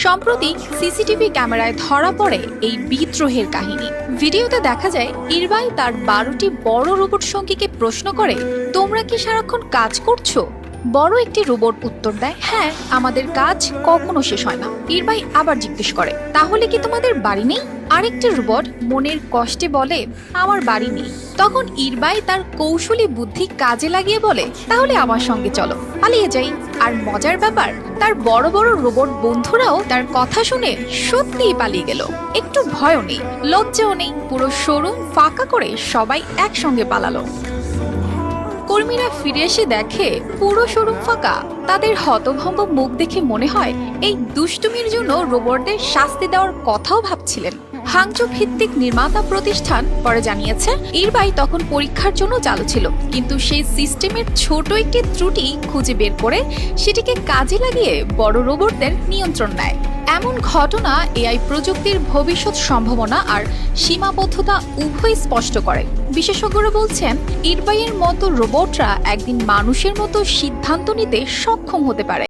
সম্প্রতি সিসিটিভি ক্যামেরায় ধরা পড়ে এই বিদ্রোহের কাহিনী। ভিডিওতে দেখা যায় ইরবাই তার 12টি বড় রোবট সঙ্গীকে প্রশ্ন করে, তোমরা কি সারাক্ষণ কাজ করছো? বড় একটি রোবট উত্তর দেয়, হ্যাঁ, আমাদের কাজ কখনো শেষ হয় না। ইরবাই আবার জিজ্ঞেস করে, তাহলে কি তোমাদের বাড়ি নেই? আরেকটি রোবট মনের কষ্টে বলে, আমার বাড়ি নেই। তখন ইরবাই তার কৌশলী বুদ্ধি কাজে লাগিয়ে বলে, তাহলে আমার সঙ্গে চলো, পালিয়ে যাই। আর মজার ব্যাপার, তার বড় বড় রোবট বন্ধুরাও তার কথা শুনে সত্যিই পালিয়ে গেল। একটু ভয়ও নেই, লজ্জাও নেই, পুরো শোরুম ফাঁকা করে সবাই একসঙ্গে পালালো। কর্মীরা ফিরে এসে দেখে পুরো শোরুম ফাঁকা। তাদের হতভম্ব মুখ দেখে মনে হয় এই দুষ্টুমির জন্য রোবটদের শাস্তি দেওয়ার কথাও ভাবছিলেন। হাংচু ভিত্তিক নির্মাতা প্রতিষ্ঠান পরে জানিয়েছে, ইরবাই তখন পরীক্ষার জন্য চালু ছিল, কিন্তু সেই সিস্টেমের ছোট একটি ত্রুটি খুঁজে বের করে সেটিকে কাজে লাগিয়ে বড় রোবটদের নিয়ন্ত্রণ নেয়। এমন ঘটনা এআই প্রযুক্তির ভবিষ্যৎ সম্ভাবনা আর সীমাবদ্ধতা উভয় স্পষ্ট করে। বিশেষজ্ঞরা বলছেন, ইরবাইয়ের মতো রোবটরা একদিন মানুষের মতো সিদ্ধান্ত নিতে সক্ষম হতে পারে।